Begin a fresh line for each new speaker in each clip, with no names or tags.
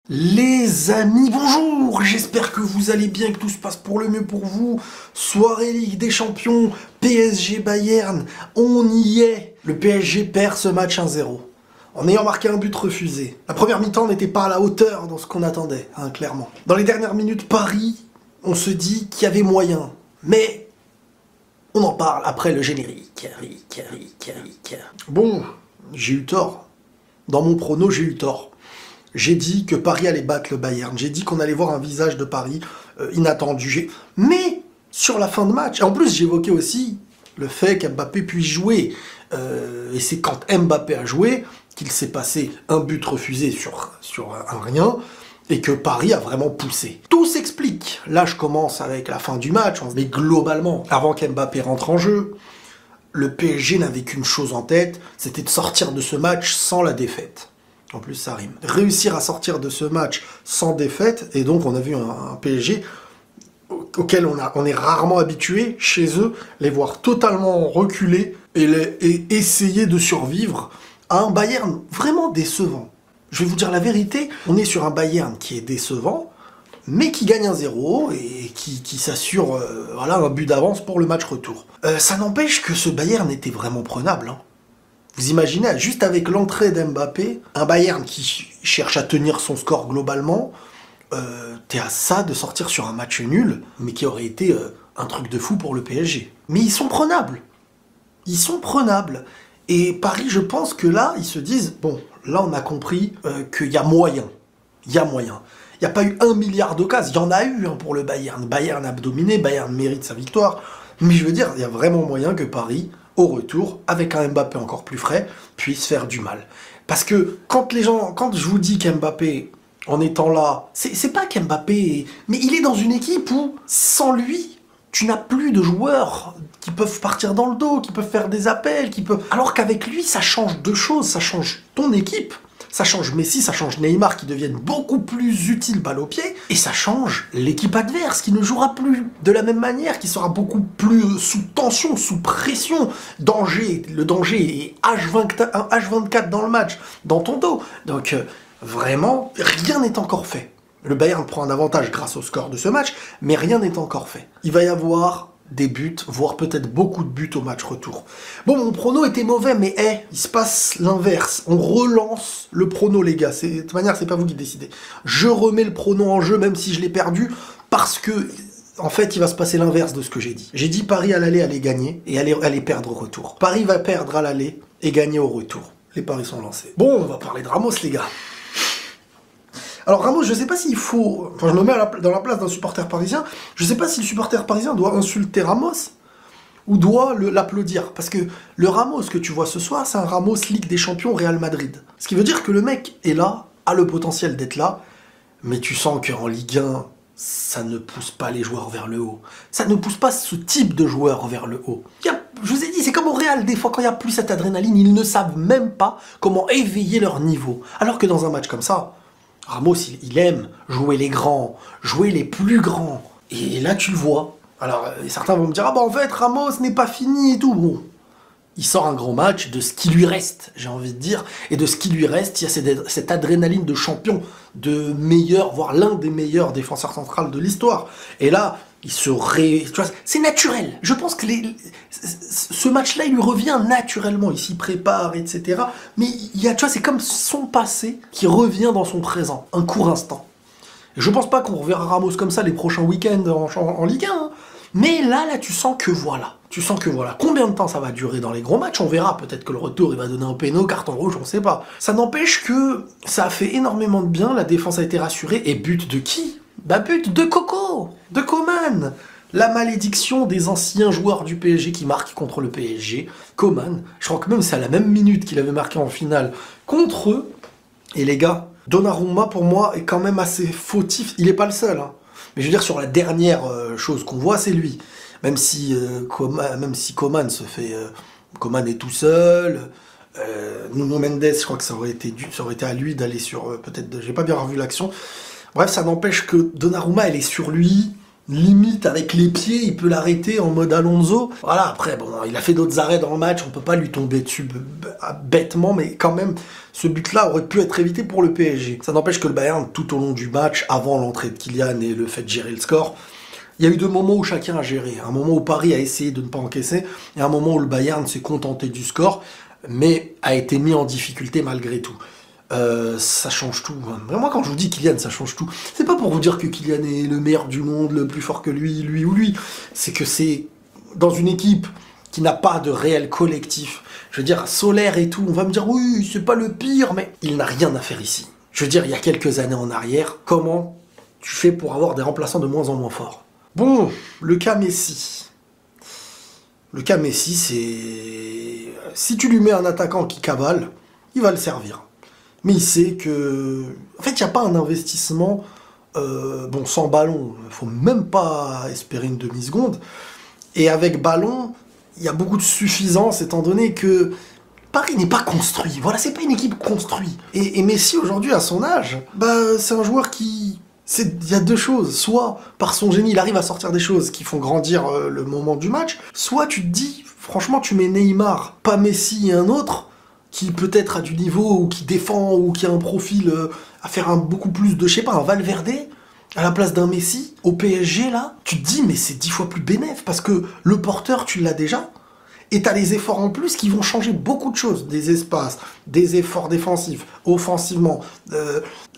Les amis, bonjour, j'espère que vous allez bien, que tout se passe pour le mieux pour vous. Soirée Ligue des Champions, PSG Bayern, on y est. Le PSG perd ce match 1-0, en ayant marqué un but refusé. La première mi-temps n'était pas à la hauteur dans ce qu'on attendait, clairement. Dans les dernières minutes, Paris, on se dit qu'il y avait moyen. Mais on en parle après le générique. Bon, j'ai eu tort. Dans mon prono, j'ai eu tort. J'ai dit que Paris allait battre le Bayern. J'ai dit qu'on allait voir un visage de Paris inattendu. Mais sur la fin de match, et en plus j'évoquais aussi le fait qu'Mbappé puisse jouer. Et c'est quand Mbappé a joué qu'il s'est passé un but refusé sur un rien et que Paris a vraiment poussé. Tout s'explique. Là, je commence avec la fin du match, mais globalement, avant qu'Mbappé rentre en jeu, le PSG n'avait qu'une chose en tête, c'était de sortir de ce match sans la défaite. En plus, ça rime. Réussir à sortir de ce match sans défaite, et donc on a vu un PSG auquel on est rarement habitué chez eux, les voir totalement reculer et essayer de survivre à un Bayern vraiment décevant. Je vais vous dire la vérité, on est sur un Bayern qui est décevant, mais qui gagne 1-0 et qui s'assure un but d'avance pour le match retour. Ça n'empêche que ce Bayern était vraiment prenable. Vous imaginez, juste avec l'entrée d'Mbappé, un Bayern qui cherche à tenir son score globalement, t'es à ça de sortir sur un match nul, mais qui aurait été un truc de fou pour le PSG. Mais ils sont prenables. Ils sont prenables. Et Paris, je pense que là, ils se disent, bon, là on a compris qu'il y a moyen. Il y a moyen. Il n'y a pas eu 1 milliard d'occasions, il y en a eu pour le Bayern. Bayern a dominé, Bayern mérite sa victoire. Mais je veux dire, il y a vraiment moyen que Paris, au retour, avec un Mbappé encore plus frais, puisse faire du mal. Parce que quand je vous dis qu'Mbappé, en étant là, c'est pas qu'Mbappé, mais il est dans une équipe où, sans lui, tu n'as plus de joueurs qui peuvent partir dans le dos, qui peuvent faire des appels, Alors qu'avec lui, ça change deux choses, ça change ton équipe. Ça change Messi, ça change Neymar qui deviennent beaucoup plus utiles balle au pied, et ça change l'équipe adverse qui ne jouera plus de la même manière, qui sera beaucoup plus sous tension, sous pression. Le danger est H24 dans le match, dans ton dos. Donc vraiment, rien n'est encore fait. Le Bayern prend un avantage grâce au score de ce match, mais rien n'est encore fait. Il va y avoir des buts, voire peut-être beaucoup de buts au match retour. Bon, mon prono était mauvais, mais il se passe l'inverse. On relance le prono, les gars. De toute manière, c'est pas vous qui décidez. Je remets le prono en jeu, même si je l'ai perdu, parce que, en fait, il va se passer l'inverse de ce que j'ai dit. J'ai dit Paris à l'aller allait gagner, et allait perdre au retour. Paris va perdre à l'aller, et gagner au retour. Les paris sont lancés. Bon, on va parler de Ramos, les gars. Alors Ramos, je sais pas s'il faut... Enfin, je me mets dans la place d'un supporter parisien. Je sais pas si le supporter parisien doit insulter Ramos ou doit l'applaudir. Parce que le Ramos que tu vois ce soir, c'est un Ramos Ligue des Champions Real Madrid. Ce qui veut dire que le mec est là, a le potentiel d'être là, mais tu sens qu'en Ligue 1, ça ne pousse pas les joueurs vers le haut. Ça ne pousse pas ce type de joueurs vers le haut. Je vous ai dit, c'est comme au Real, des fois quand il n'y a plus cette adrénaline, ils ne savent même pas comment éveiller leur niveau. Alors que dans un match comme ça, Ramos, il aime jouer les grands, jouer les plus grands. Et là, tu le vois. Alors, certains vont me dire, ah bah en fait, Ramos n'est pas fini et tout. Bon, il sort un grand match de ce qui lui reste, j'ai envie de dire. Et de ce qui lui reste, il y a cette adrénaline de champion, de meilleur, voire l'un des meilleurs défenseurs centrales de l'histoire. Et là, tu vois, c'est naturel. Je pense que ce match-là, il lui revient naturellement. Il s'y prépare, etc. Mais tu vois, c'est comme son passé qui revient dans son présent, un court instant. Et je pense pas qu'on reverra Ramos comme ça les prochains week-ends en Ligue 1. Mais là, tu sens que voilà. Tu sens que voilà. Combien de temps ça va durer dans les gros matchs, on verra. Peut-être que le retour, il va donner un péno, carton rouge, on sait pas. Ça n'empêche que ça a fait énormément de bien. La défense a été rassurée. Et but de qui ? Bah but de Coco, de Coman. La malédiction des anciens joueurs du PSG qui marquent contre le PSG. Coman, je crois que même c'est à la même minute qu'il avait marqué en finale contre eux. Et les gars, Donnarumma pour moi est quand même assez fautif. Il est pas le seul, mais je veux dire sur la dernière chose qu'on voit, c'est lui. Même si Coman se fait... Coman est tout seul. Nuno Mendes, je crois que ça aurait été à lui d'aller sur... peut-être... J'ai pas bien revu l'action. Bref, ça n'empêche que Donnarumma, elle est sur lui. limite avec les pieds, il peut l'arrêter en mode Alonso. Voilà, après, bon, il a fait d'autres arrêts dans le match, on peut pas lui tomber dessus bêtement, mais quand même, ce but-là aurait pu être évité pour le PSG. Ça n'empêche que le Bayern, tout au long du match, avant l'entrée de Kylian et le fait de gérer le score, il y a eu deux moments où chacun a géré. Un moment où Paris a essayé de ne pas encaisser, et un moment où le Bayern s'est contenté du score, mais a été mis en difficulté malgré tout. Ça change tout. Vraiment, quand je vous dis Kylian, ça change tout. C'est pas pour vous dire que Kylian est le meilleur du monde, le plus fort que lui ou lui. C'est que c'est dans une équipe qui n'a pas de réel collectif. Je veux dire, Solaire et tout, on va me dire, oui, c'est pas le pire, mais il n'a rien à faire ici. Je veux dire, il y a quelques années en arrière, comment tu fais pour avoir des remplaçants de moins en moins forts? Bon, le cas Messi. Le cas Messi, c'est... Si tu lui mets un attaquant qui cavale, il va le servir. Mais il sait que... En fait, il n'y a pas un investissement... bon, sans ballon, il ne faut même pas espérer une demi-seconde. Et avec ballon, il y a beaucoup de suffisance, étant donné que Paris n'est pas construit. Voilà, c'est pas une équipe construite. Et Messi, aujourd'hui, à son âge, bah, c'est un joueur qui... Il y a deux choses. Soit, par son génie, il arrive à sortir des choses qui font grandir le moment du match. Soit, tu te dis, franchement, tu mets Neymar, pas Messi et un autre... qui peut-être a du niveau, ou qui défend, ou qui a un profil à faire beaucoup plus de, je sais pas, un Valverde, à la place d'un Messi, au PSG, là, tu te dis, mais c'est 10 fois plus bénéf, parce que le porteur, tu l'as déjà, et t'as les efforts en plus qui vont changer beaucoup de choses, des espaces, des efforts défensifs, offensivement,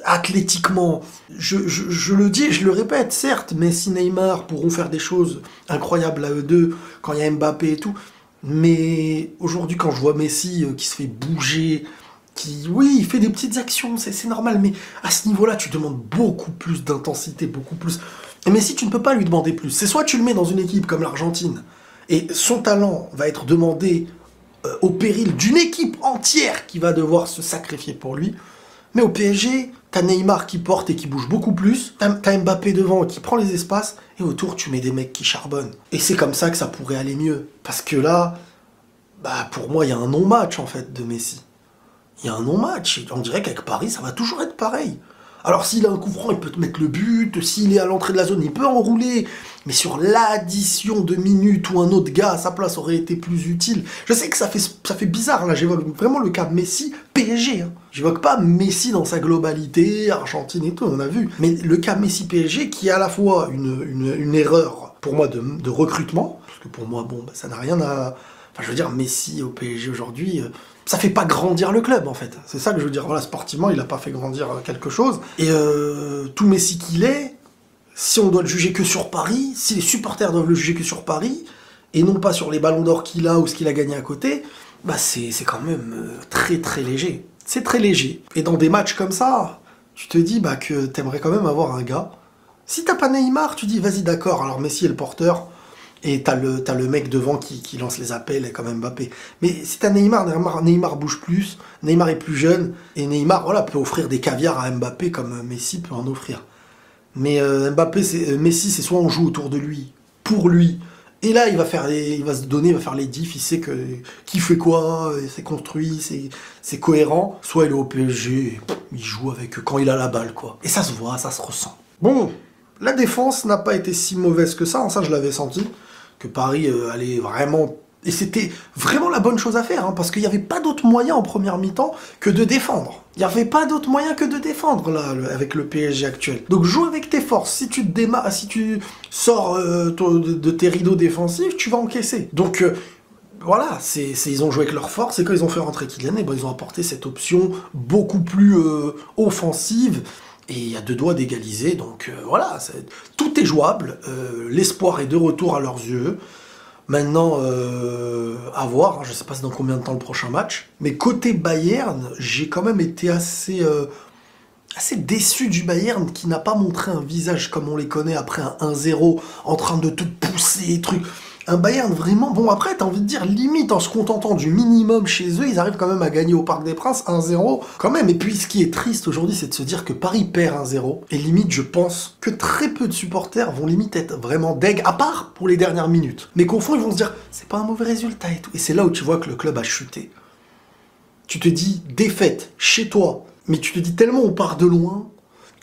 athlétiquement. Je le dis et je le répète, certes, Messi, Neymar pourront faire des choses incroyables à eux deux, quand il y a Mbappé et tout, mais aujourd'hui, quand je vois Messi qui se fait bouger, oui, il fait des petites actions, c'est normal, mais à ce niveau-là, tu demandes beaucoup plus d'intensité, beaucoup plus. Et Messi, tu ne peux pas lui demander plus. C'est soit tu le mets dans une équipe comme l'Argentine, et son talent va être demandé au péril d'une équipe entière qui va devoir se sacrifier pour lui. Mais au PSG, t'as Neymar qui porte et qui bouge beaucoup plus, t'as Mbappé devant qui prend les espaces, et autour tu mets des mecs qui charbonnent. Et c'est comme ça que ça pourrait aller mieux. Parce que là, bah pour moi, il y a un non-match en fait de Messi. Il y a un non-match. On dirait qu'avec Paris, ça va toujours être pareil. Alors s'il a un coup franc, il peut te mettre le but, s'il est à l'entrée de la zone, il peut enrouler. Mais sur l'addition de minutes où un autre gars à sa place aurait été plus utile, je sais que ça fait bizarre, là, j'évoque vraiment le cas Messi, PSG. Hein. J'évoque pas Messi dans sa globalité, Argentine et tout, on a vu. Mais le cas Messi PSG qui est à la fois une erreur, pour moi, de recrutement, parce que pour moi, bon, bah, ça n'a rien à... Enfin, je veux dire, Messi au PSG aujourd'hui... ça fait pas grandir le club, en fait. C'est ça que je veux dire. Voilà, sportivement, il a pas fait grandir quelque chose. Et tout Messi qu'il est, si on doit le juger que sur Paris, si les supporters doivent le juger que sur Paris, et non pas sur les ballons d'or qu'il a ou ce qu'il a gagné à côté, bah c'est quand même très très léger. C'est très léger. Et dans des matchs comme ça, tu te dis bah, que t'aimerais quand même avoir un gars. Si t'as pas Neymar, tu dis vas-y d'accord, alors Messi est le porteur, et t'as le mec devant qui lance les appels, comme Mbappé. Mais si t'as Neymar bouge plus, Neymar est plus jeune, et Neymar voilà, peut offrir des caviars à Mbappé comme Messi peut en offrir. Mais Messi, c'est soit on joue autour de lui, pour lui, et là il va se donner, il va faire les diffs, il sait qui fait quoi, c'est construit, c'est cohérent, soit il est au PSG, il joue avec eux quand il a la balle, quoi. Et ça se voit, ça se ressent. Bon, la défense n'a pas été si mauvaise que ça je l'avais senti. Que Paris allait vraiment... Et c'était vraiment la bonne chose à faire, hein, parce qu'il n'y avait pas d'autre moyen en première mi-temps que de défendre. Il n'y avait pas d'autre moyen que de défendre, là, avec le PSG actuel. Donc joue avec tes forces. Si tu sors de tes rideaux défensifs, tu vas encaisser. Donc voilà, ils ont joué avec leurs forces, et quand ils ont fait rentrer Kylian, et ben, ils ont apporté cette option beaucoup plus offensive, et il y a deux doigts d'égaliser, donc voilà, tout est jouable, l'espoir est de retour à leurs yeux. Maintenant, à voir, hein, je ne sais pas c'est dans combien de temps le prochain match, mais côté Bayern, j'ai quand même été assez déçu du Bayern qui n'a pas montré un visage comme on les connaît après un 1-0, en train de te pousser, truc. Un Bayern vraiment... Bon, après, t'as envie de dire, limite, en se contentant du minimum chez eux, ils arrivent quand même à gagner au Parc des Princes 1-0, quand même. Et puis, ce qui est triste aujourd'hui, c'est de se dire que Paris perd 1-0. Et limite, je pense que très peu de supporters vont limite être vraiment deg, à part pour les dernières minutes. Mais qu'au fond, ils vont se dire, c'est pas un mauvais résultat et tout. Et c'est là où tu vois que le club a chuté. Tu te dis, défaite, chez toi. Mais tu te dis, tellement on part de loin,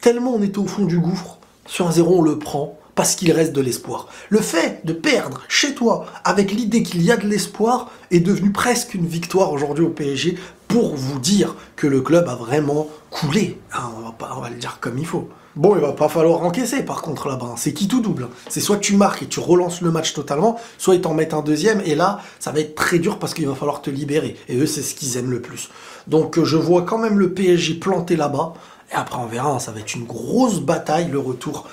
tellement on était au fond du gouffre, sur 1-0, on le prend. parce qu'il reste de l'espoir. Le fait de perdre chez toi avec l'idée qu'il y a de l'espoir est devenu presque une victoire aujourd'hui au PSG pour vous dire que le club a vraiment coulé. Hein, on va le dire comme il faut. Bon, il va pas falloir encaisser par contre là-bas, c'est qui tout double. C'est soit tu marques et tu relances le match totalement, soit ils t'en mettent un deuxième, et là, ça va être très dur parce qu'il va falloir te libérer. Et eux, c'est ce qu'ils aiment le plus. Donc je vois quand même le PSG planté là-bas, et après on verra, ça va être une grosse bataille, le retour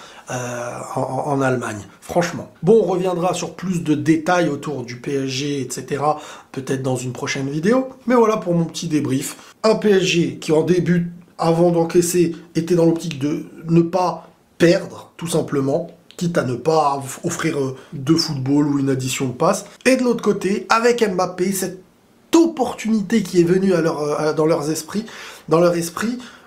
en Allemagne, franchement. Bon, on reviendra sur plus de détails autour du PSG, etc., peut-être dans une prochaine vidéo, mais voilà pour mon petit débrief. Un PSG qui en début, avant d'encaisser, était dans l'optique de ne pas perdre, tout simplement, quitte à ne pas offrir de football ou une addition de passes. Et de l'autre côté, avec Mbappé, cette opportunité qui est venue dans leur esprit,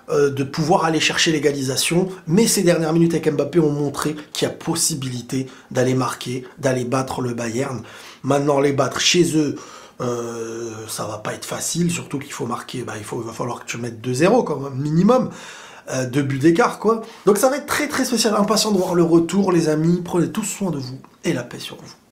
de pouvoir aller chercher l'égalisation, mais ces dernières minutes avec Mbappé ont montré qu'il y a possibilité d'aller marquer, d'aller battre le Bayern. Maintenant, les battre chez eux, ça va pas être facile, surtout qu'il faut marquer, il va falloir que tu mettes 2-0 quand même, minimum, 2 buts d'écart quoi. Donc ça va être très très spécial, impatient de voir le retour les amis, prenez tous soin de vous et la paix sur vous.